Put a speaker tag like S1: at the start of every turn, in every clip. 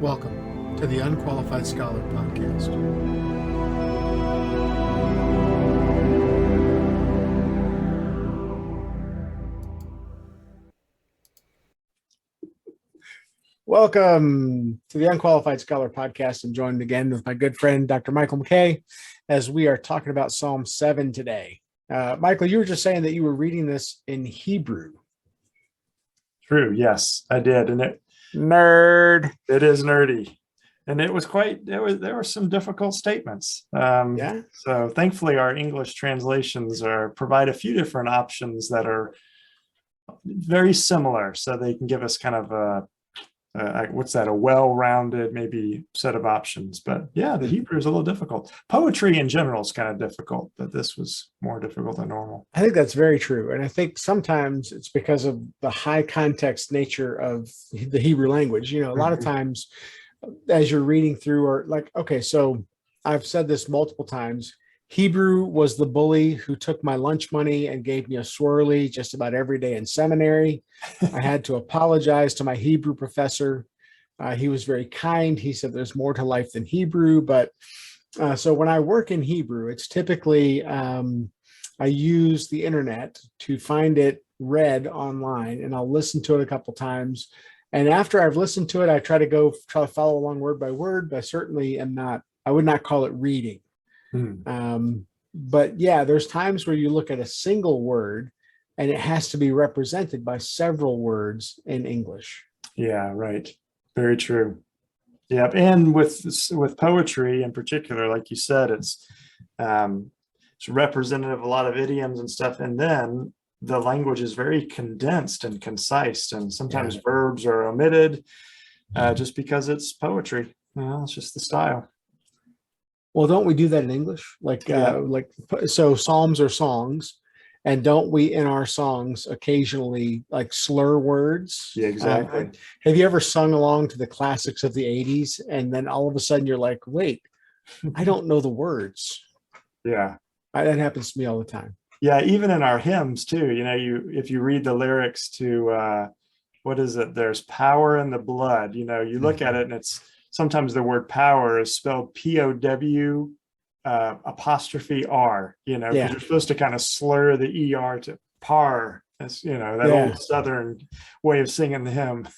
S1: Welcome to the Unqualified Scholar Podcast. Welcome to the Unqualified Scholar Podcast. I'm joined again with my good friend, Dr. Michael Mckay, as we are talking about Psalm 7 today. Michael, you were just saying that you were reading this in Hebrew.
S2: True. Yes, I did. And it is nerdy. And it was there were some difficult statements. So thankfully our English translations provide a few different options that are very similar. So they can give us kind of a well-rounded maybe set of options. But yeah, the Hebrew is a little difficult. Poetry in general is kind of difficult, but this was more difficult than normal.
S1: I think that's very true. And I think sometimes it's because of the high context nature of the Hebrew language. You know, a lot of times as you're reading through, or like, okay, so I've said this multiple times. Hebrew was the bully who took my lunch money and gave me a swirly just about every day in seminary. I had to apologize to my Hebrew professor. He was very kind. He said there's more to life than Hebrew. But so when I work in Hebrew, it's typically I use the internet to find it read online, and I'll listen to it a couple times. And after I've listened to it, I try to follow along word by word, but I certainly I would not call it reading. But yeah, there's times where you look at a single word and it has to be represented by several words in English.
S2: Yeah, right. Very true. Yeah. And with poetry in particular, like you said, it's representative of a lot of idioms and stuff. And then the language is very condensed and concise, and sometimes verbs are omitted just because it's poetry. It's just the style.
S1: Well, don't we do that in English? So psalms are songs, and don't we in our songs occasionally like slur words?
S2: Yeah, exactly.
S1: Have you ever sung along to the classics of the 80s and then all of a sudden you're like, wait, I don't know the words?
S2: Yeah.
S1: That happens to me all the time.
S2: Yeah, even in our hymns too, if you read the lyrics to what is it? There's power in the blood. You look at it and it's sometimes the word power is spelled POW apostrophe R, because you're supposed to kind of slur the ER to par. That's, old Southern way of singing the hymn.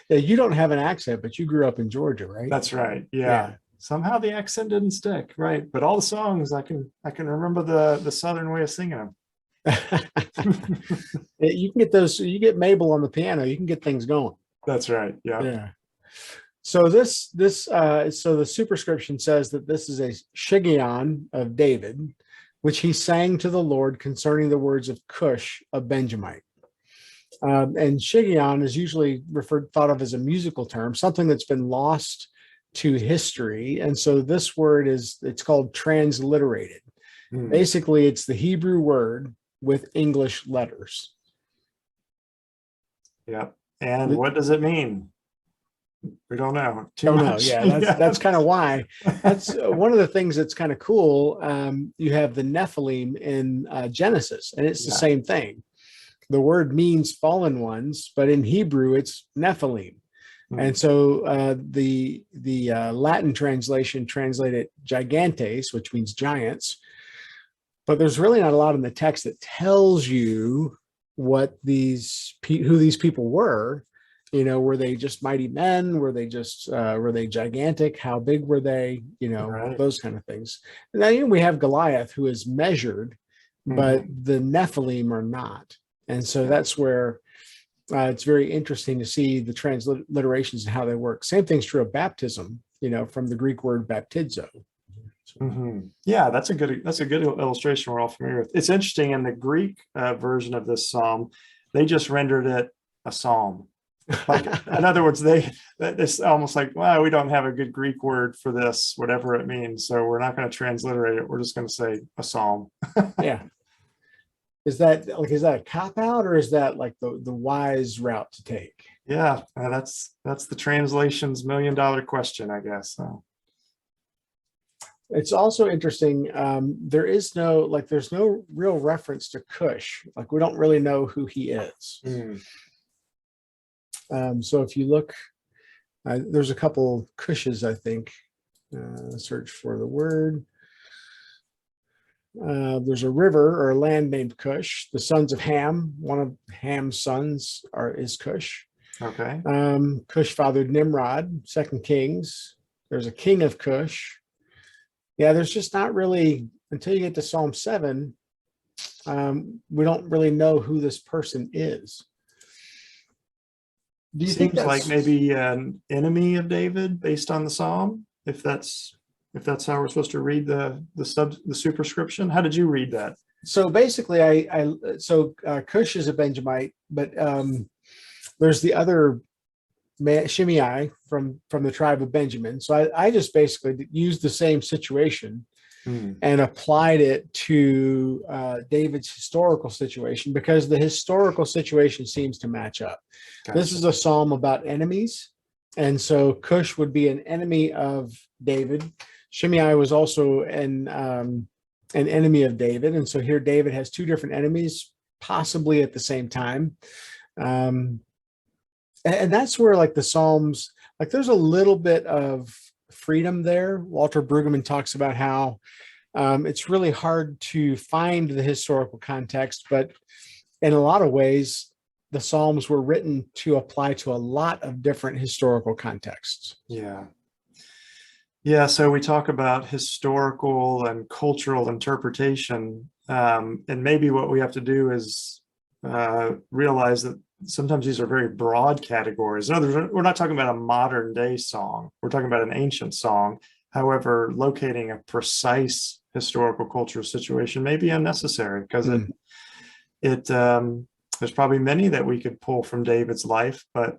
S1: Yeah, you don't have an accent, but you grew up in Georgia, right?
S2: That's right. Yeah. Somehow the accent didn't stick, right? But all the songs, I can remember the Southern way of singing them.
S1: You can get those. You get Mabel on the piano. You can get things going.
S2: That's right. Yeah.
S1: Yeah. So so the superscription says that this is a Shiggaion of David, which he sang to the Lord concerning the words of Cush, a Benjamite. And Shiggaion is usually thought of as a musical term, something that's been lost to history. And so this word it's called transliterated. Basically, it's the Hebrew word with English letters.
S2: Yeah. And what does it mean? We don't know.
S1: Don't know. Yeah, that's kind of why. That's one of the things that's kind of cool. You have the Nephilim in Genesis, and it's the same thing. The word means fallen ones, but in Hebrew, it's Nephilim. And so the Latin translation translated gigantes, which means giants, but there's really not a lot in the text that tells you who these people were. Were they just mighty men? Were they gigantic? How big were they?
S2: Right.
S1: Those kind of things. And then we have Goliath, who is measured, but the Nephilim are not. And so that's where it's very interesting to see the transliterations and how they work. Same thing's true of baptism, from the Greek word baptizo.
S2: Yeah, that's a good illustration we're all familiar with. It's interesting, in the Greek version of this psalm, they just rendered it a psalm. Like, in other words, it's almost like, well, we don't have a good Greek word for this, whatever it means, so we're not going to transliterate it. We're just going to say a psalm.
S1: Yeah. Is that a cop out, or is that like the wise route to take?
S2: Yeah, that's the translation's $1 million question, I guess. So.
S1: It's also interesting. There's no real reference to Cush. Like, we don't really know who he is. So if you look There's a couple Cushes, I think. Search for the word. There's a river or a land named Cush. The sons of Ham, one of Ham's sons is Cush.
S2: Okay.
S1: Cush fathered Nimrod, Second Kings. There's a king of Cush. Yeah, there's just not really, until you get to Psalm 7, we don't really know who this person is. Do you think
S2: Seems
S1: that's
S2: like maybe an enemy of David based on the psalm, if that's how we're supposed to read the superscription? How did you read that?
S1: so? Basically, Cush is a Benjamite, but there's the other man, Shimei from the tribe of Benjamin. So I just basically used the same situation and applied it to David's historical situation, because the historical situation seems to match up. Gotcha. This is a psalm about enemies. And so Cush would be an enemy of David. Shimei was also an enemy of David. And so here David has two different enemies, possibly at the same time. And that's where like the Psalms, like there's a little bit of freedom there. Walter Brueggemann talks about how it's really hard to find the historical context, but in a lot of ways, the Psalms were written to apply to a lot of different historical contexts.
S2: Yeah. Yeah. So we talk about historical and cultural interpretation. And maybe what we have to do is realize that sometimes these are very broad categories. In other words, we're not talking about a modern day song. We're talking about an ancient song. However, locating a precise historical cultural situation may be unnecessary, because there's probably many that we could pull from David's life, but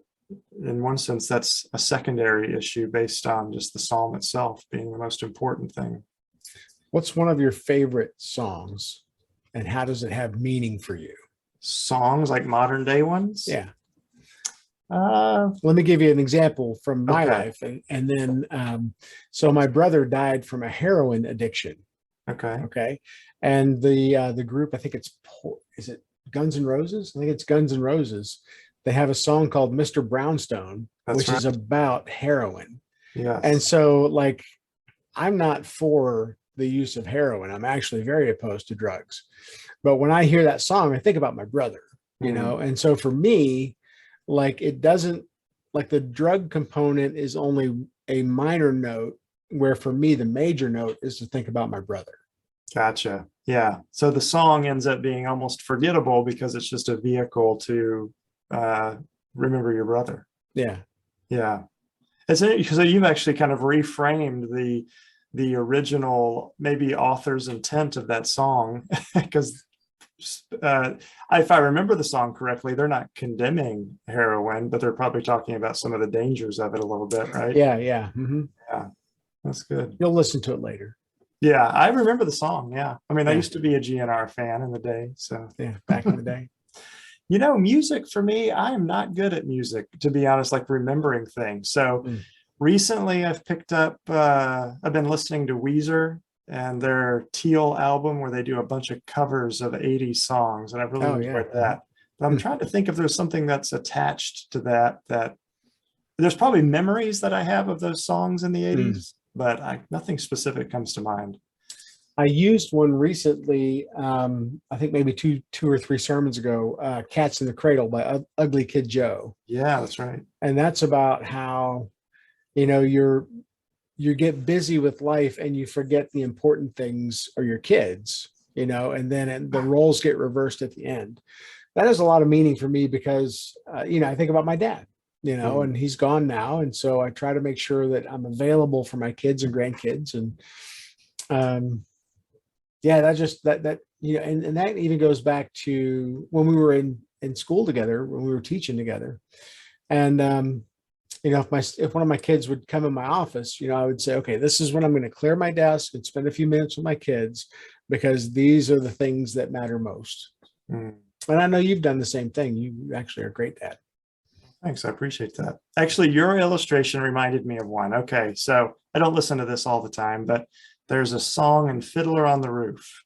S2: in one sense, that's a secondary issue based on just the psalm itself being the most important thing.
S1: What's one of your favorite songs, and how does it have meaning for you?
S2: Songs like modern day ones?
S1: Yeah. Let me give you an example from my life. And then, so my brother died from a heroin addiction. Okay. And the group, I think is it Guns N' Roses? I think it's Guns N' Roses. They have a song called Mr. Brownstone, which is about heroin.
S2: Yes.
S1: And so like, I'm not for the use of heroin. I'm actually very opposed to drugs. But when I hear that song, I think about my brother, you know? And so for me, like it doesn't, like the drug component is only a minor note, where for me, the major note is to think about my brother.
S2: Gotcha. Yeah. So the song ends up being almost forgettable because it's just a vehicle to remember your brother.
S1: Yeah.
S2: Yeah. It's because you've actually kind of reframed the original, maybe author's intent of that song, because if I remember the song correctly, they're not condemning heroin, but they're probably talking about some of the dangers of it a little bit, right?
S1: Yeah. Yeah. Mm-hmm.
S2: Yeah. That's good.
S1: You'll listen to it later.
S2: Yeah, I remember the song. Yeah. I mean, I used to be a GNR fan in the day. So
S1: yeah, back in the day.
S2: You know, music for me, I am not good at music, to be honest, like remembering things. So recently I've picked up, I've been listening to Weezer and their Teal album, where they do a bunch of covers of 80s songs. And I've really enjoyed that. But I'm trying to think if there's something that's attached to that there's probably memories that I have of those songs in the 80s, but nothing specific comes to mind.
S1: I used one recently, I think maybe two or three sermons ago, Cats in the Cradle by Ugly Kid Joe.
S2: Yeah, that's right.
S1: And that's about how, you know, you get busy with life and you forget the important things are your kids, you know, and then the roles get reversed at the end. That has a lot of meaning for me because, you know, I think about my dad, you know, and he's gone now. And so I try to make sure that I'm available for my kids and grandkids. And, yeah, that you know, and that even goes back to when we were in school together, when we were teaching together. And you know, if one of my kids would come in my office, you know, I would say, okay, this is when I'm going to clear my desk and spend a few minutes with my kids, because these are the things that matter most. And I know you've done the same thing. You actually are great at it.
S2: Thanks. I appreciate that. Actually, your illustration reminded me of one. Okay. So I don't listen to this all the time, but there's a song in Fiddler on the Roof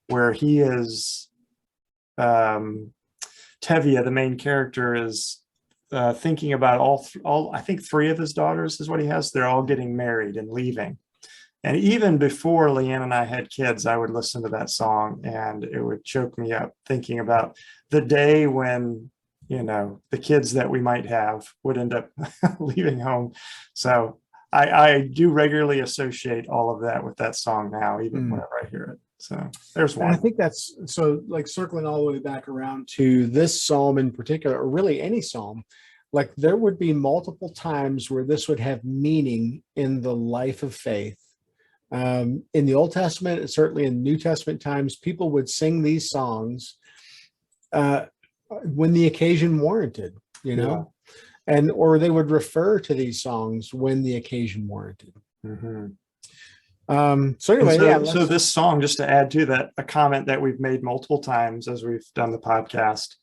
S2: where he is, Tevye, the main character, is thinking about all, I think 3 of his daughters is what he has. They're all getting married and leaving. And even before Leanne and I had kids, I would listen to that song and it would choke me up thinking about the day when, the kids that we might have would end up leaving home. So I do regularly associate all of that with that song now, even whenever I hear it. So there's one.
S1: And I think that's so, like, circling all the way back around to this psalm in particular, or really any psalm, like there would be multiple times where this would have meaning in the life of faith. In the Old Testament, and certainly in New Testament times, people would sing these songs when the occasion warranted, and or they would refer to these songs when the occasion warranted. So anyway,
S2: so this song, just to add to that, a comment that we've made multiple times as we've done the podcast,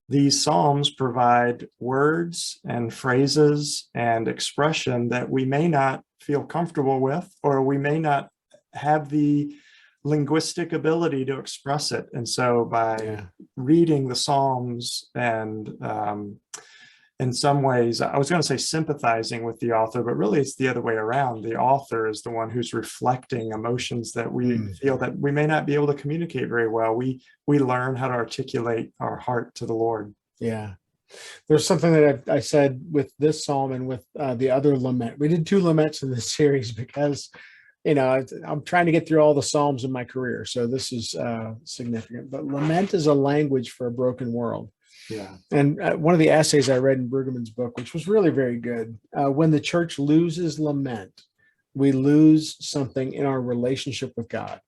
S2: these psalms provide words and phrases and expression that we may not feel comfortable with, or we may not have the linguistic ability to express it. And so by reading the psalms and in some ways, I was going to say sympathizing with the author, but really it's the other way around. The author is the one who's reflecting emotions that we feel that we may not be able to communicate very well. We learn how to articulate our heart to the Lord.
S1: Yeah. There's something that I said with this psalm and with the other lament. We did 2 laments in this series because, I'm trying to get through all the psalms in my career. So this is significant. But lament is a language for a broken world.
S2: Yeah.
S1: And one of the essays I read in Brueggemann's book, which was really very good, when the church loses lament, we lose something in our relationship with God.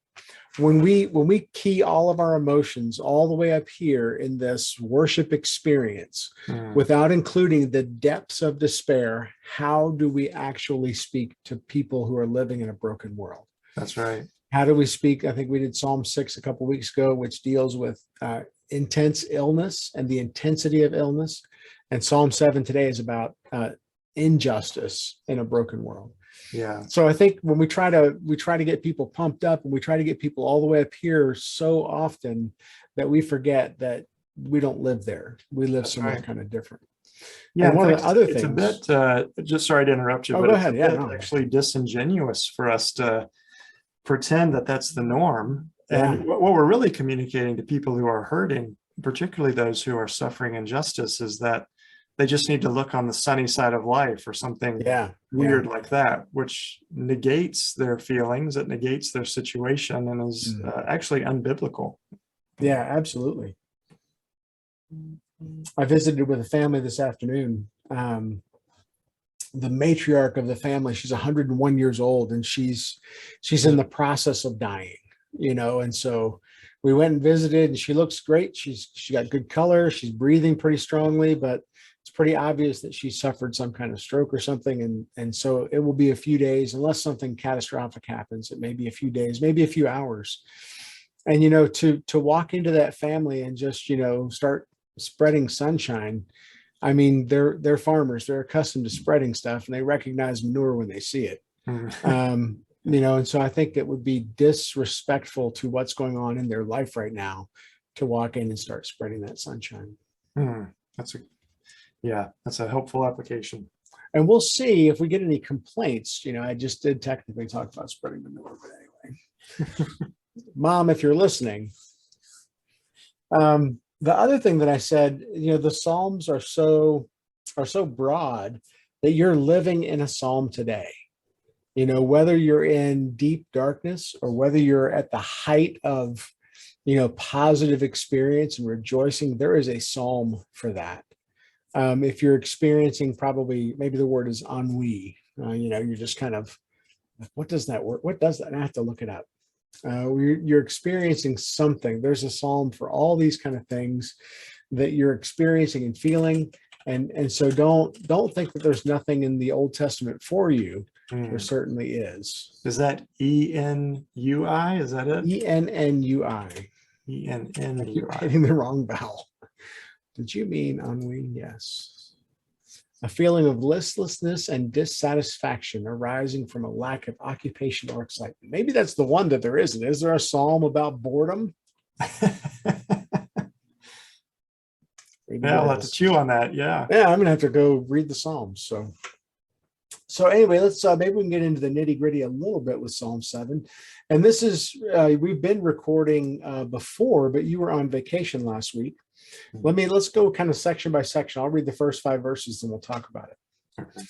S1: When we key all of our emotions all the way up here in this worship experience, without including the depths of despair, how do we actually speak to people who are living in a broken world?
S2: That's right.
S1: How do we speak? I think we did Psalm 6 a couple of weeks ago, which deals with intense illness and the intensity of illness. And Psalm 7 today is about injustice in a broken world.
S2: Yeah.
S1: So I think when we try to get people pumped up, and we try to get people all the way up here so often that we forget that we don't live there. We live somewhere kind of different.
S2: Yeah.
S1: And one of the other things,
S2: it's a bit, just sorry to interrupt you, but
S1: go
S2: it's
S1: ahead.
S2: Actually disingenuous for us to pretend that that's the norm. And what we're really communicating to people who are hurting, particularly those who are suffering injustice, is that they just need to look on the sunny side of life or something weird like that, which negates their feelings, it negates their situation, and is actually unbiblical.
S1: Yeah, absolutely. I visited with a family this afternoon. The matriarch of the family, she's 101 years old, and she's in the process of dying, and so we went and visited, and she looks great. She got good color. She's breathing pretty strongly, but it's pretty obvious that she suffered some kind of stroke or something. And so it will be a few days, unless something catastrophic happens. It may be a few days, maybe a few hours. And, to walk into that family and just, start spreading sunshine. I mean, they're farmers. They're accustomed to spreading stuff, and they recognize manure when they see it. And so I think it would be disrespectful to what's going on in their life right now to walk in and start spreading that sunshine.
S2: That's a helpful application.
S1: And we'll see if we get any complaints. I just did technically talk about spreading manure, but anyway, Mom, if you're listening. The other thing that I said, the Psalms are so broad that you're living in a Psalm today. Whether you're in deep darkness or whether you're at the height of, positive experience and rejoicing, there is a Psalm for that. If you're experiencing maybe the word is ennui, you're just kind of, what does that word, what does that? I have to look it up. You're experiencing something. There's a Psalm for all these kind of things that you're experiencing and feeling. And so don't think that there's nothing in the Old Testament for you. There certainly is.
S2: Is that E-N-U-I? Is that it?
S1: E-N-N-U-I.
S2: E-N-N-U-I.
S1: Hitting the wrong vowel. Did you mean ennui? Yes. A feeling of listlessness and dissatisfaction arising from a lack of occupation or excitement. Maybe that's the one that there isn't. Is there a Psalm about boredom? Maybe
S2: Yeah,
S1: it
S2: I'll have to
S1: is.
S2: chew on that. Yeah.
S1: Yeah, I'm gonna have to go read the Psalms. So anyway, let's maybe we can get into the nitty gritty a little bit with Psalm 7. And this is we've been recording before, but you were on vacation last week. Let's go kind of section by section. I'll read the first 5 verses and we'll talk about it.
S2: Okay.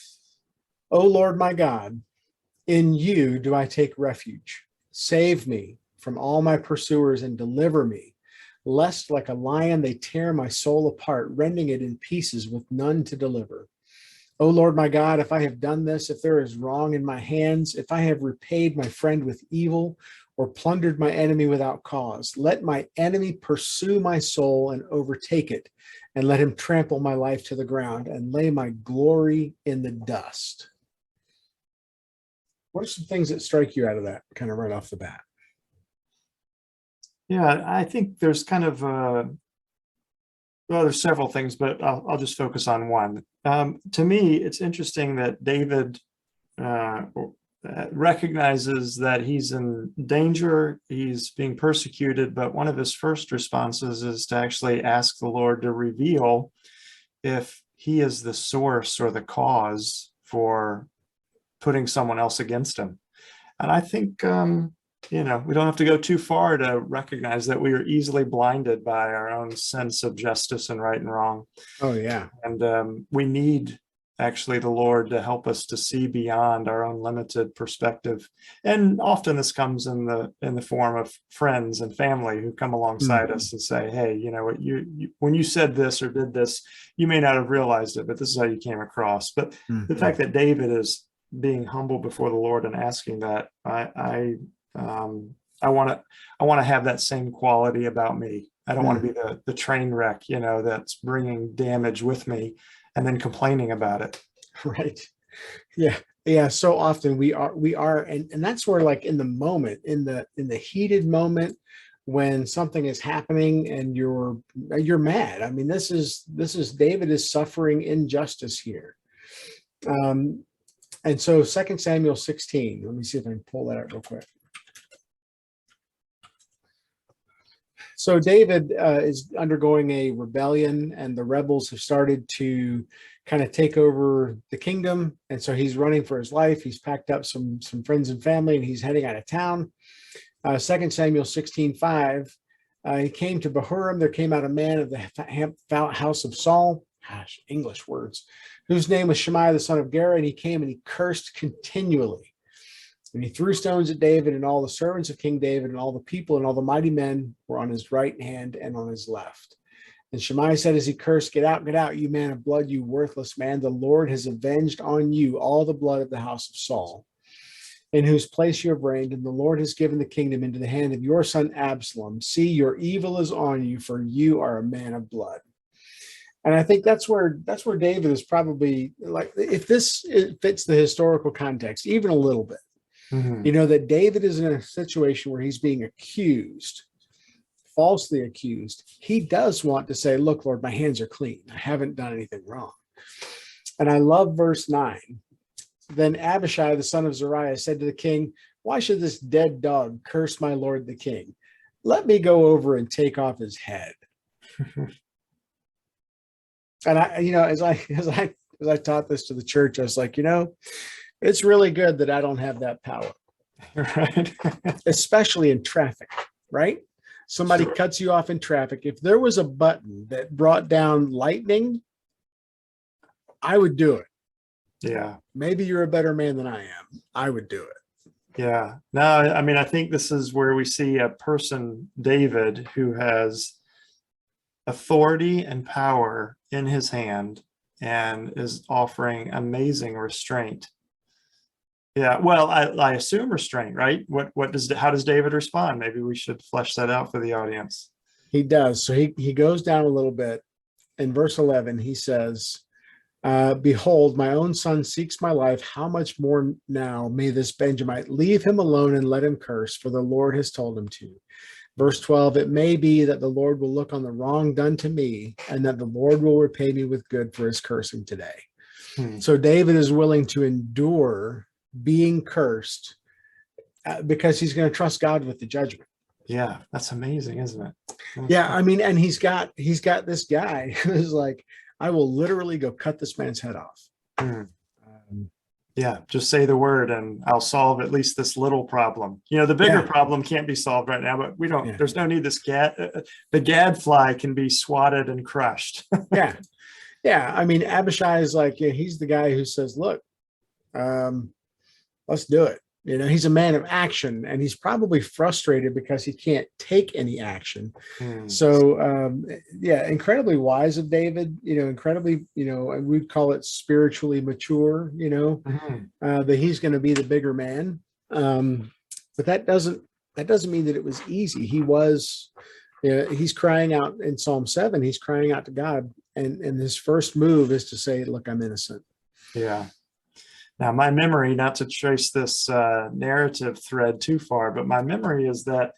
S1: O Lord my God, in you do I take refuge. Save me from all my pursuers and deliver me, lest like a lion they tear my soul apart, rending it in pieces with none to deliver. O Lord my God, if I have done this, if there is wrong in my hands, if I have repaid my friend with evil or plundered my enemy without cause, let my enemy pursue my soul and overtake it, and let him trample my life to the ground and lay my glory in the dust. What are some things that strike you out of that kind of right off the bat?
S2: Yeah, I think there's kind of well, there's several things, but I'll just focus on one. To me, it's interesting that David recognizes that he's in danger, he's being persecuted, but one of his first responses is to actually ask the Lord to reveal if he is the source or the cause for putting someone else against him. And I think we don't have to go too far to recognize that we are easily blinded by our own sense of justice and right and wrong.
S1: Oh, yeah.
S2: And we need actually the Lord to help us to see beyond our own limited perspective. And often this comes in the form of friends and family who come alongside us and say, hey, you know what, you when you said this or did this, you may not have realized it, but this is how you came across. But the fact that David is being humble before the Lord and asking that, I want to have that same quality about me. I don't want to be the train wreck, that's bringing damage with me and then complaining about it.
S1: Right. Yeah. So often we are, and that's where, like, in the moment, in the heated moment when something is happening and you're mad. I mean, this is David is suffering injustice here. And so 2 Samuel 16, let me see if I can pull that out real quick. So David is undergoing a rebellion, and the rebels have started to kind of take over the kingdom. And so he's running for his life. He's packed up some friends and family, and he's heading out of town. 2 Samuel 16:5, he came to Bahurim. There came out a man of the house of Saul, English words, whose name was Shimei the son of Gera, and he came and he cursed continually. And he threw stones at David, and all the servants of King David and all the people and all the mighty men were on his right hand and on his left. And Shimei said as he cursed, get out, you man of blood, you worthless man. The Lord has avenged on you all the blood of the house of Saul, in whose place you have reigned, and the Lord has given the kingdom into the hand of your son Absalom. See, your evil is on you, for you are a man of blood. And I think that's where David is probably, like, if this fits the historical context even a little bit, that David is in a situation where he's being accused, falsely accused. He does want to say, look, Lord, my hands are clean. I haven't done anything wrong. And I love verse 9. Then Abishai, the son of Zeruiah, said to the king, why should this dead dog curse my lord the king? Let me go over and take off his head. And as I taught this to the church, I was like, it's really good that I don't have that power.
S2: Right.
S1: Especially in traffic, right? Somebody cuts you off in traffic. If there was a button that brought down lightning, I would do it.
S2: Yeah.
S1: Maybe you're a better man than I am. I would do it.
S2: Yeah. No, I mean, I think this is where we see a person, David, who has authority and power in his hand and is offering amazing restraint. Yeah, well, I assume restraint, right? How does David respond? Maybe we should flesh that out for the audience.
S1: He does. So he goes down a little bit. In verse 11, he says, behold, my own son seeks my life. How much more now may this Benjamite leave him alone and let him curse, for the Lord has told him to. Verse 12, it may be that the Lord will look on the wrong done to me, and that the Lord will repay me with good for his cursing today. So David is willing to endure being cursed because he's going to trust God with the judgment.
S2: Yeah, that's amazing, isn't it?
S1: Yeah, I mean, and he's got this guy who's like, I will literally go cut this man's head off.
S2: Hmm.
S1: Um,
S2: Yeah, just say the word and I'll solve at least this little problem. The bigger
S1: yeah,
S2: problem can't be solved right now, but
S1: yeah,
S2: there's no need the gadfly can be swatted and crushed.
S1: yeah, yeah. I mean, Abishai is like, yeah, he's the guy who says, look, um, let's do it. He's a man of action, and he's probably frustrated because he can't take any action.
S2: Hmm.
S1: So, yeah, incredibly wise of David. Incredibly, we'd call it spiritually mature.
S2: Mhm.
S1: That he's going to be the bigger man. But that doesn't mean that it was easy. He's crying out in Psalm 7. He's crying out to God, and his first move is to say, "Look, I'm innocent."
S2: Yeah. Now, my memory, not to trace this narrative thread too far, but my memory is that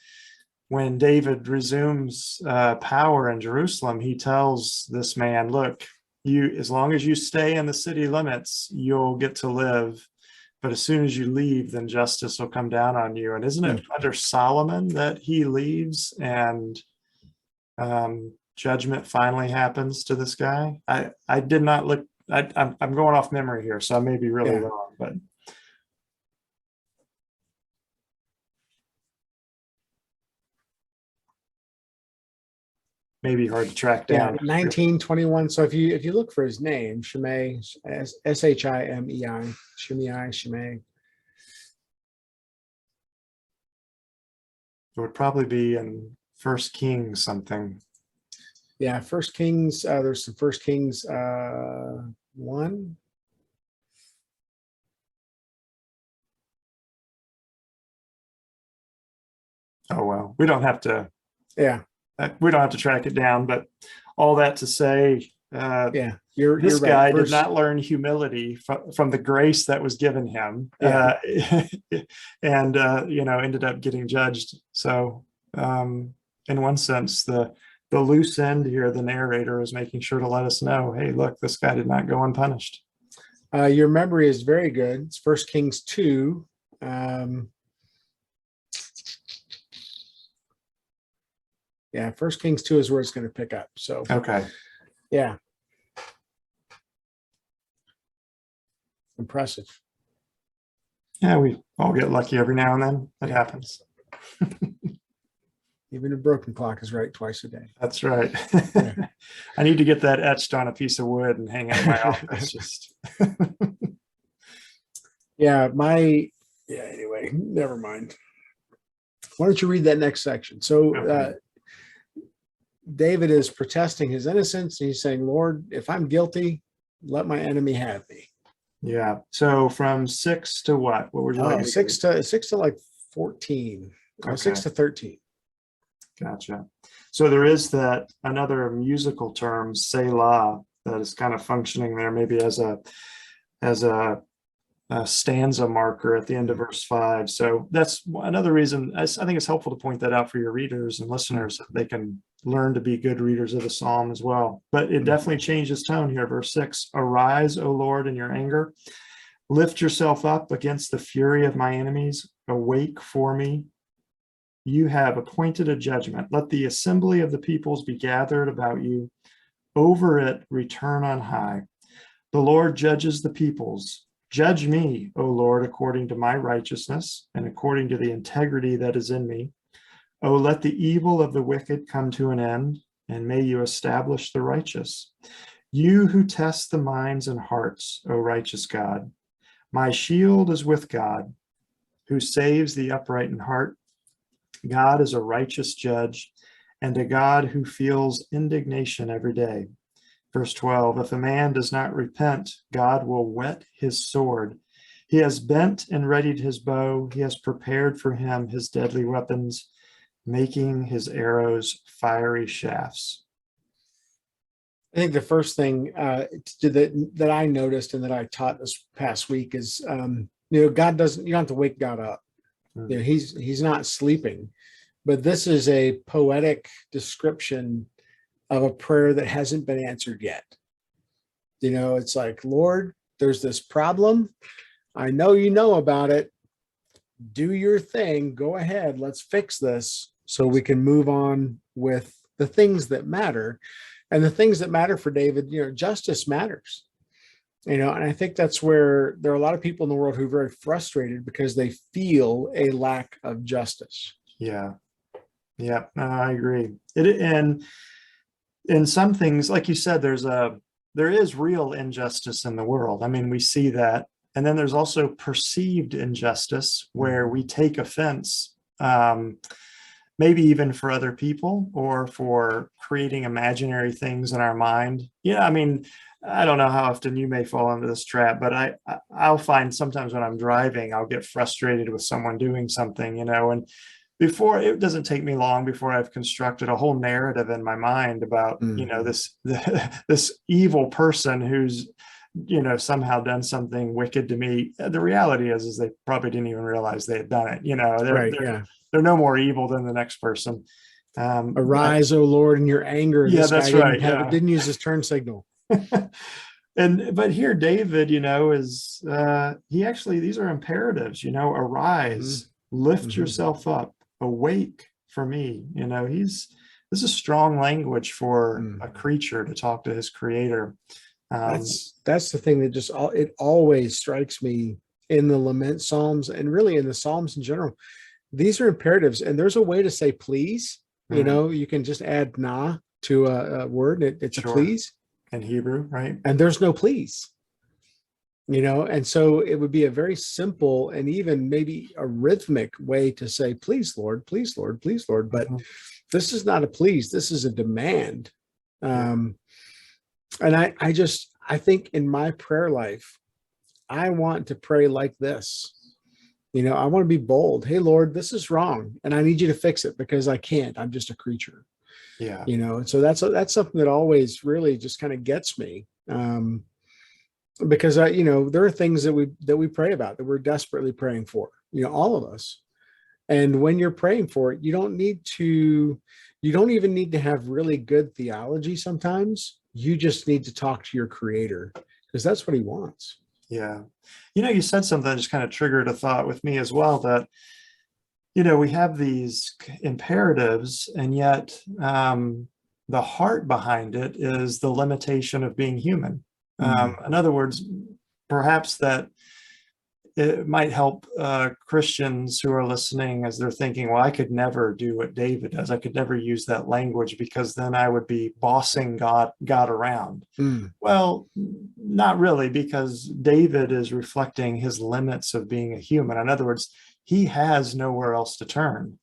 S2: when David resumes power in Jerusalem, he tells this man, look, as long as you stay in the city limits, you'll get to live. But as soon as you leave, then justice will come down on you. And isn't it under Solomon that he leaves and judgment finally happens to this guy? I did not look. I'm going off memory here, so I may be really
S1: Yeah.
S2: wrong, but maybe hard to track
S1: Yeah,
S2: down.
S1: 1921. So if you look for his name, Shimei, Shimei, Shimei.
S2: It would probably be in First Kings something.
S1: Yeah, First Kings. There's some First Kings 1.
S2: Oh well, we don't have to
S1: Yeah,
S2: track it down, but all that to say,
S1: yeah, you're
S2: this
S1: right.
S2: guy did
S1: First,
S2: not learn humility from the grace that was given him,
S1: yeah,
S2: and ended up getting judged. So, in one sense, the loose end here, the narrator is making sure to let us know, hey, look, this guy did not go unpunished.
S1: your memory is very good. It's First Kings 2. Yeah, First Kings 2 is where it's going to pick up. So,
S2: Okay.
S1: yeah, impressive.
S2: Yeah, we all get lucky every now and then. That happens.
S1: Even a broken clock is right twice a day.
S2: That's right.
S1: Yeah.
S2: I need to get that etched on a piece of wood and hang it in my office. Just
S1: Yeah, anyway, never mind. Why don't you read that next section? So
S2: okay.
S1: David is protesting his innocence, and he's saying, Lord, if I'm guilty, let my enemy have me.
S2: Yeah. So from 6 to what? What would you like?
S1: 6 to like 14.
S2: Okay.
S1: 6 to 13.
S2: Gotcha. So there is that another musical term, Selah, that is kind of functioning there, maybe as a stanza marker at the end of verse 5. So that's another reason I think it's helpful to point that out for your readers and listeners, so they can learn to be good readers of the psalm as well. But it definitely changes tone here. Verse 6, arise, O Lord, in your anger. Lift yourself up against the fury of my enemies. Awake for me. You have appointed a judgment. Let the assembly of the peoples be gathered about you. Over it, return on high. The Lord judges the peoples. Judge me, O Lord, according to my righteousness and according to the integrity that is in me. O let the evil of the wicked come to an end, and may you establish the righteous. You who test the minds and hearts, O righteous God. My shield is with God, who saves the upright in heart. God is a righteous judge, and a God who feels indignation every day. Verse 12, if a man does not repent, God will whet his sword. He has bent and readied his bow. He has prepared for him his deadly weapons, making his arrows fiery shafts.
S1: I think the first thing that I noticed and that I taught this past week is, God doesn't, you don't have to wake God up. He's not sleeping, but this is a poetic description of a prayer that hasn't been answered yet. It's like, Lord, there's this problem. I know you know about it. Do your thing. Go ahead. Let's fix this so we can move on with the things that matter. And the things that matter for David, justice matters. And I think that's where there are a lot of people in the world who are very frustrated because they feel a lack of justice.
S2: Yeah. Yeah, no, I agree. And in some things, like you said, there is real injustice in the world. I mean, we see that. And then there's also perceived injustice where we take offense, maybe even for other people or for creating imaginary things in our mind. Yeah, I mean, I don't know how often you may fall into this trap, but I'll find sometimes when I'm driving, I'll get frustrated with someone doing something, and before, it doesn't take me long before I've constructed a whole narrative in my mind about, this evil person who's, somehow done something wicked to me. The reality is they probably didn't even realize they had done it. They're no more evil than the next person.
S1: Arise, O Lord, in your anger.
S2: Yeah,
S1: this
S2: that's
S1: guy
S2: right.
S1: Didn't use his turn signal.
S2: But here David, is these are imperatives, arise, lift yourself up, awake for me. This is strong language for a creature to talk to his creator.
S1: That's the thing that it always strikes me in the lament Psalms and really in the Psalms in general. These are imperatives, and there's a way to say please. You can just add na to a word. It's a please
S2: in Hebrew, right?
S1: And there's no please. And so it would be a very simple and even maybe a rhythmic way to say, please, Lord, please, Lord, please, Lord. But this is not a please. This is a demand. And I think in my prayer life, I want to pray like this. I want to be bold. Hey, Lord, this is wrong. And I need you to fix it because I can't. I'm just a creature.
S2: Yeah.
S1: And so that's something that always really just kind of gets me. Because there are things that we pray about that we're desperately praying for, all of us. And when you're praying for it, you don't even need to have really good theology. Sometimes you just need to talk to your creator because that's what he wants.
S2: Yeah. You said something that just kind of triggered a thought with me as well, that, we have these imperatives, and yet the heart behind it is the limitation of being human. In other words, perhaps that it might help Christians who are listening as they're thinking, well, I could never do what David does. I could never use that language because then I would be bossing God around. Well, not really, because David is reflecting his limits of being a human. In other words, he has nowhere else to turn.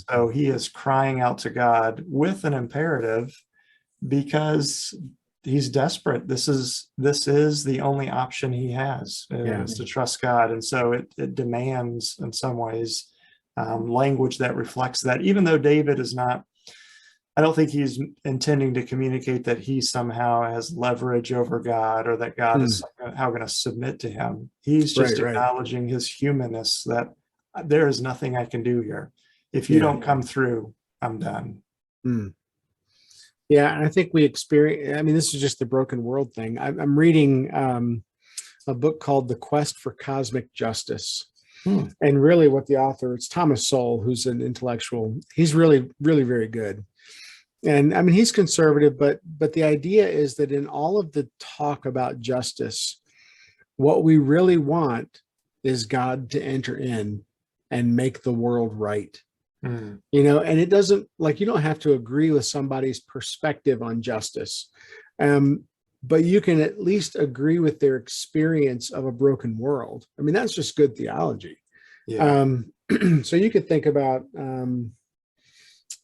S2: So he is crying out to God with an imperative because he's desperate. This is the only option he has, is to trust God. And so it demands in some ways language that reflects that, even though David is not, I don't think he's intending to communicate that he somehow has leverage over God or that God is somehow going to submit to him. He's just acknowledging his humanness, that there is nothing I can do here. If you don't come through, I'm done.
S1: Yeah, and I think we experience, this is just the broken world thing. I'm reading a book called The Quest for Cosmic Justice. And really what the author, it's Thomas Sowell, who's an intellectual. He's really, really very good. And he's conservative, but the idea is that in all of the talk about justice, what we really want is God to enter in and make the world right. And it doesn't, like, you don't have to agree with somebody's perspective on justice, but you can at least agree with their experience of a broken world. That's just good theology. So you could think about,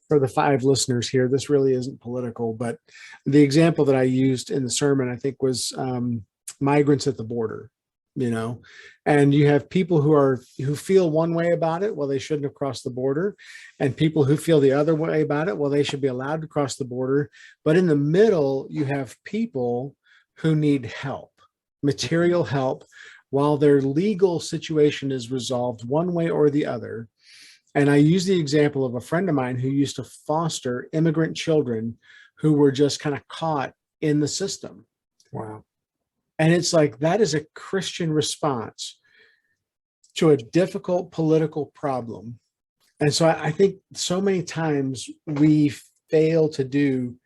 S1: for the 5 listeners here, this really isn't political, but the example that I used in the sermon, I think, was migrants at the border. And you have people who feel one way about it, well, they shouldn't have crossed the border, and people who feel the other way about it, well, they should be allowed to cross the border. But in the middle, you have people who need help, material help, while their legal situation is resolved one way or the other. And I use the example of a friend of mine who used to foster immigrant children who were just kind of caught in the system.
S2: Wow.
S1: And it's like, that is a Christian response to a difficult political problem. And so I think so many times we fail to do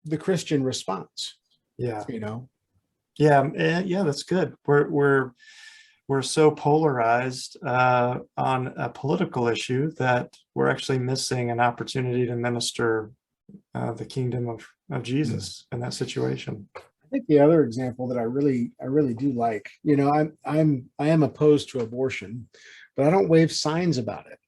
S1: the Christian response,
S2: Yeah.
S1: you know?
S2: Yeah, that's good. We're so polarized on a political issue that we're actually missing an opportunity to minister the kingdom of Jesus in that situation.
S1: I think the other example that I really do like, I am opposed to abortion, but I don't wave signs about it,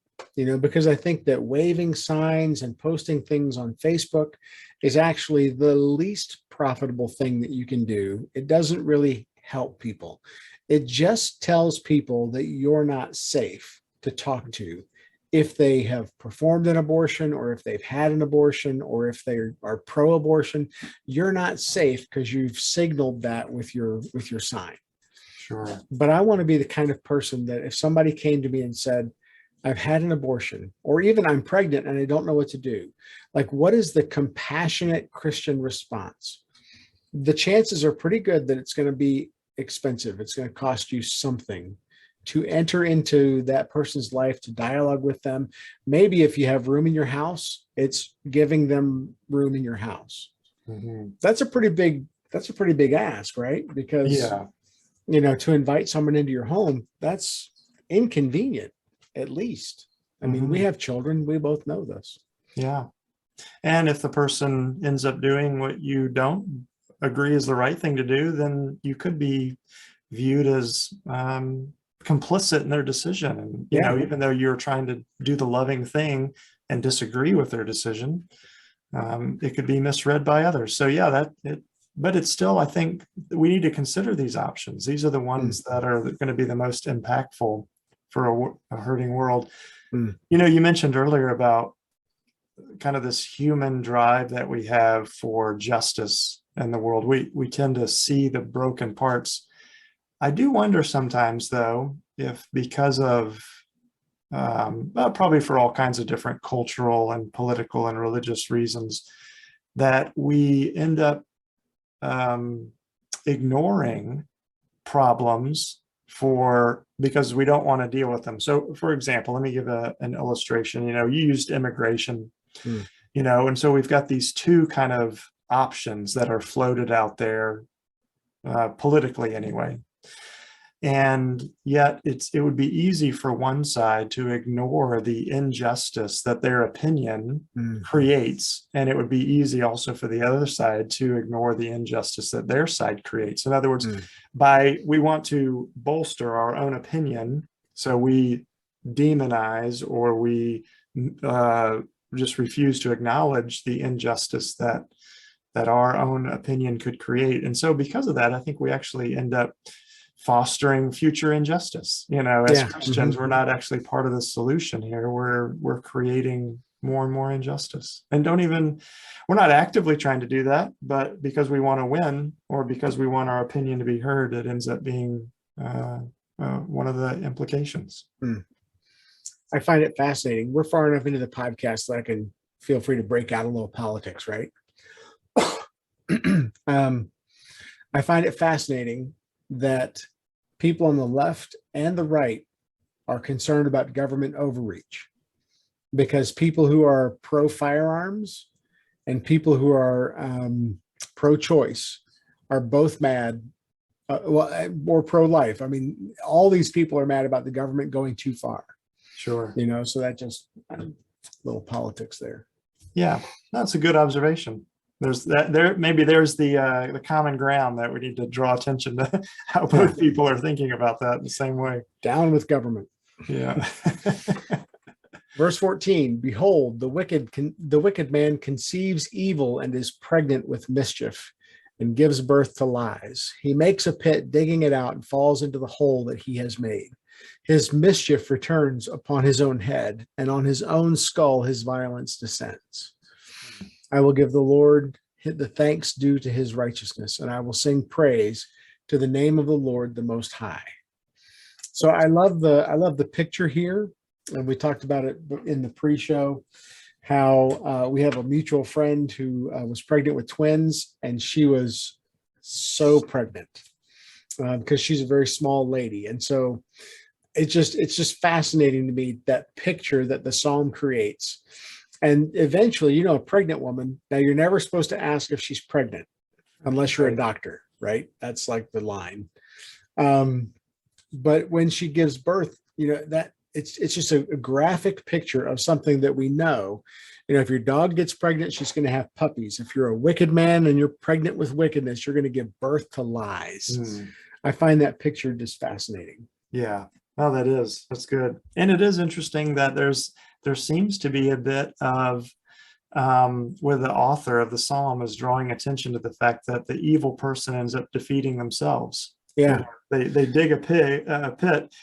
S1: because I think that waving signs and posting things on Facebook is actually the least profitable thing that you can do. It doesn't really help people. It just tells people that you're not safe to talk to if they have performed an abortion, or if they've had an abortion, or if they are pro-abortion. You're not safe because you've signaled that with your sign.
S2: Sure.
S1: But I want to be the kind of person that if somebody came to me and said, I've had an abortion, or even I'm pregnant and I don't know what to do, like, what is the compassionate Christian response? The chances are pretty good that it's going to be expensive. It's going to cost you something to enter into that person's life, to dialogue with them. Maybe if you have room in your house, it's giving them room in your house.
S2: Mm-hmm.
S1: That's a pretty big ask, right? Because,
S2: Yeah.
S1: to invite someone into your home, that's inconvenient, at least. I mean, we have children. We both know this.
S2: Yeah. And if the person ends up doing what you don't agree is the right thing to do, then you could be viewed as complicit in their decision. And, even though you're trying to do the loving thing and disagree with their decision, it could be misread by others. So but it's still, I think we need to consider these options. These are the ones that are going to be the most impactful for a hurting world. You mentioned earlier about kind of this human drive that we have for justice in the world. We tend to see the broken parts. I do wonder sometimes, though, if because of probably for all kinds of different cultural and political and religious reasons, that we end up ignoring problems because we don't want to deal with them. So, for example, let me give an illustration. You used immigration, and so we've got these two kind of options that are floated out there politically anyway. And yet it would be easy for one side to ignore the injustice that their opinion creates. And it would be easy also for the other side to ignore the injustice that their side creates. In other words, we want to bolster our own opinion. So we demonize, or we just refuse to acknowledge the injustice that our own opinion could create. And so because of that, I think we actually end up fostering future injustice. As Christians, we're not actually part of the solution here. We're creating more and more injustice, and we're not actively trying to do that, but because we want to win, or because we want our opinion to be heard, it ends up being one of the implications.
S1: I find it fascinating. We're far enough into the podcast that I can feel free to break out a little politics, right? I find it fascinating that people on the left and the right are concerned about government overreach, because people who are pro firearms and people who are pro-choice are both mad, or pro-life. I mean, all these people are mad about the government going too far.
S2: Sure.
S1: So that just little politics there.
S2: Yeah, that's a good observation. There's the common ground that we need to draw attention to, how both people are thinking about that in the same way.
S1: Down with government.
S2: Yeah.
S1: Verse 14, behold, the wicked man conceives evil and is pregnant with mischief and gives birth to lies. He makes a pit, digging it out, and falls into the hole that he has made. His mischief returns upon his own head, and on his own skull his violence descends. I will give the Lord the thanks due to his righteousness, and I will sing praise to the name of the Lord, the Most High. So I love the picture here, and we talked about it in the pre-show, how we have a mutual friend who was pregnant with twins, and she was so pregnant because she's a very small lady. And so it's just fascinating to me, that picture that the psalm creates. And eventually, a pregnant woman, now you're never supposed to ask if she's pregnant unless you're a
S2: Right.
S1: doctor, right? That's like the line. Um, but when she gives birth, that it's just a graphic picture of something that we know. If your dog gets pregnant, she's going to have puppies. If you're a wicked man and you're pregnant with wickedness, you're going to give birth to lies.
S2: Mm.
S1: I find that picture just fascinating.
S2: Yeah. Oh, that's good. And it is interesting that there seems to be a bit of where the author of the psalm is drawing attention to the fact that the evil person ends up defeating themselves.
S1: Yeah.
S2: They dig a pit,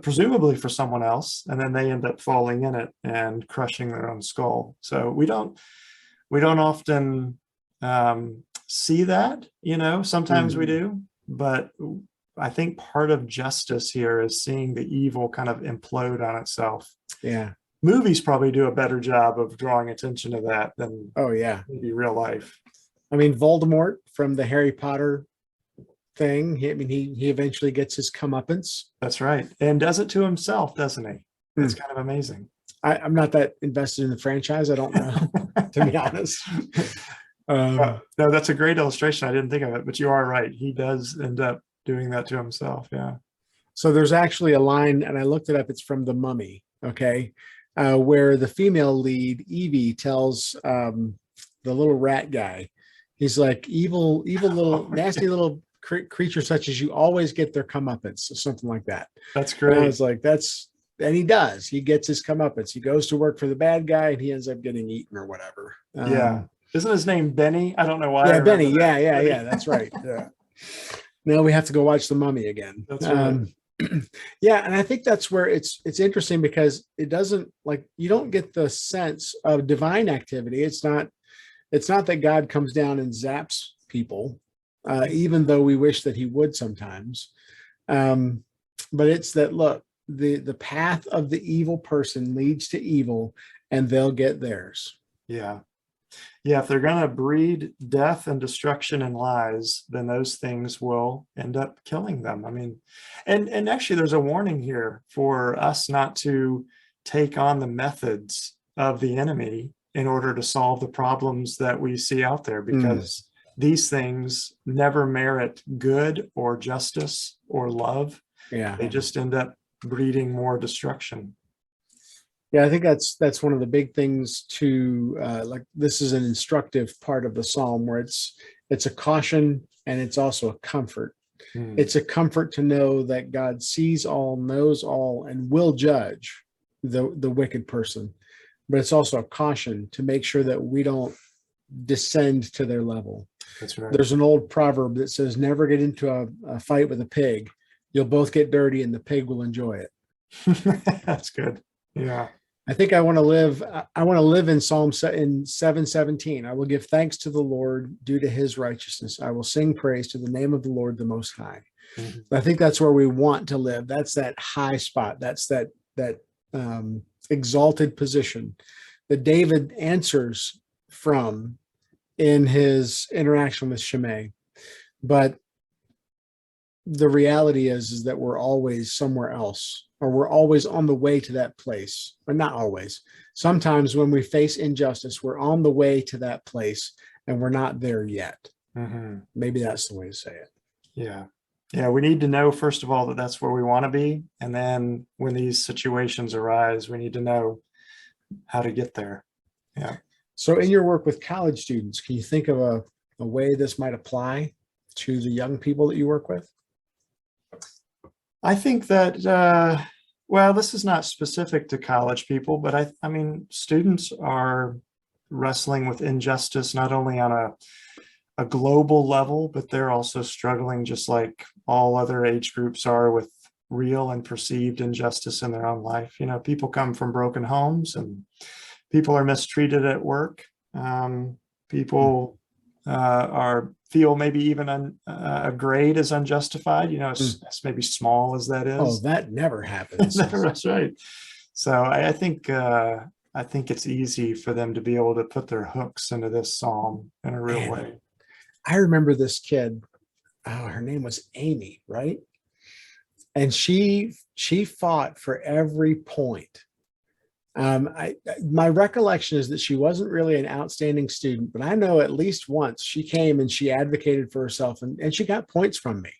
S2: presumably for someone else, and then they end up falling in it and crushing their own skull. So we don't often see that. Sometimes we do, but I think part of justice here is seeing the evil kind of implode on itself.
S1: Yeah.
S2: Movies probably do a better job of drawing attention to that than
S1: Oh, yeah.
S2: maybe real life.
S1: I mean, Voldemort from the Harry Potter thing. He eventually gets his comeuppance.
S2: That's right. And does it to himself, doesn't he? It's
S1: Hmm.
S2: kind of amazing.
S1: I'm not that invested in the franchise. I don't know, to be honest.
S2: No, that's a great illustration. I didn't think of it, but you are right. He does end up doing that to himself. Yeah.
S1: So there's actually a line, and I looked it up. It's from The Mummy. Okay. Where the female lead, Evie, tells the little rat guy, he's like, evil little, nasty little creature such as you always get their comeuppance, or something like that.
S2: That's
S1: And
S2: great.
S1: I was like, and he does. He gets his comeuppance. He goes to work for the bad guy, and he ends up getting eaten or whatever.
S2: Yeah. Isn't his name Benny? I don't know why. I
S1: Yeah,
S2: remember
S1: Benny.
S2: that.
S1: Yeah. That's right. Yeah. Now we have to go watch The Mummy again.
S2: That's right.
S1: Yeah, and I think that's where it's interesting, because it doesn't, like, you don't get the sense of divine activity. It's not that God comes down and zaps people, even though we wish that he would sometimes. But it's that, look, the path of the evil person leads to evil, and they'll get theirs.
S2: Yeah. Yeah, if they're going to breed death and destruction and lies, then those things will end up killing them. I mean, and actually there's a warning here for us not to take on the methods of the enemy in order to solve the problems that we see out there, because these things never merit good or justice or love.
S1: Yeah.
S2: They just end up breeding more destruction.
S1: Yeah, I think that's one of the big things to like. This is an instructive part of the psalm, where it's a caution, and it's also a comfort. It's a comfort to know that God sees all, knows all, and will judge the wicked person. But it's also a caution to make sure that we don't descend to their level.
S2: That's right.
S1: There's an old proverb that says, never get into a fight with a pig. You'll both get dirty, and the pig will enjoy it.
S2: That's good. Yeah.
S1: I think I want to live. I want to live in Psalm in 7:17. I will give thanks to the Lord due to his righteousness. I will sing praise to the name of the Lord, the Most High. I think that's where we want to live. That's that high spot. That's that exalted position that David answers from in his interaction with Shimei. But the reality is that we're always somewhere else, or we're always on the way to that place. Or not always. Sometimes when we face injustice, we're on the way to that place, and we're not there yet. Maybe that's the way to say it.
S2: Yeah. Yeah. We need to know, first of all, that that's where we want to be. And then when these situations arise, we need to know how to get there. Yeah.
S1: So in your work with college students, can you think of a way this might apply to the young people that you work with?
S2: I think that, well, this is not specific to college people, but I mean, students are wrestling with injustice, not only on a global level, but they're also struggling, just like all other age groups are, with real and perceived injustice in their own life. People come from broken homes, and people are mistreated at work. People feel maybe even a grade is unjustified, as maybe small as that is.
S1: Oh, that never happens.
S2: That's right. So I think it's easy for them to be able to put their hooks into this psalm in a real way.
S1: I remember this kid. Oh, her name was Amy, right? and she fought for every point. My recollection is that she wasn't really an outstanding student, but I know at least once she came and she advocated for herself, and she got points from me.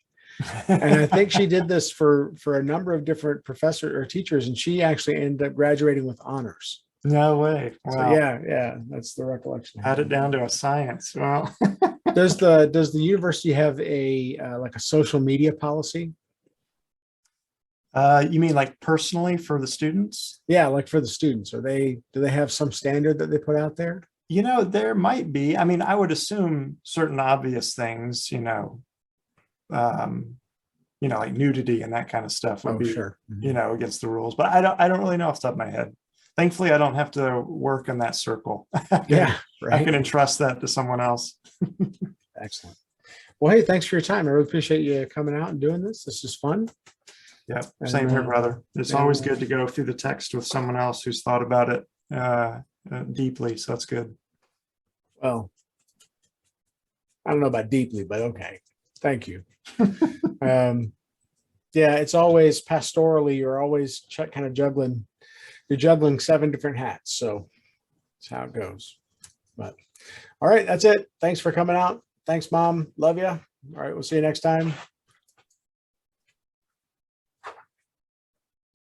S1: And I think she did this for a number of different professors or teachers, and she actually ended up graduating with honors.
S2: No way.
S1: So
S2: Wow.
S1: yeah, that's the recollection.
S2: Had it down to a science. Well,
S1: Does the university have a like a social media policy?
S2: you mean like personally for the students?
S1: Yeah, like for the students, do they have some standard that they put out there?
S2: You know, there might be. I mean, I would assume certain obvious things, like nudity and that kind of stuff would
S1: Oh,
S2: be,
S1: sure. Mhm.
S2: against the rules. But I don't really know off the top of my head. Thankfully, I don't have to work in that circle.
S1: Yeah,
S2: I can
S1: right.
S2: entrust that to someone else.
S1: Excellent. Well, hey, thanks for your time. I really appreciate you coming out and doing this. This is fun.
S2: Yeah,
S1: And,
S2: same here, brother. It's
S1: and,
S2: always good to go through the text with someone else who's thought about it deeply. So that's good.
S1: Well, I don't know about deeply, but okay. Thank you. Yeah, it's always pastorally. You're always kind of juggling. You're juggling 7 different hats. So that's how it goes. But all right, that's it. Thanks for coming out. Thanks, Mom. Love you. All right, we'll see you next time.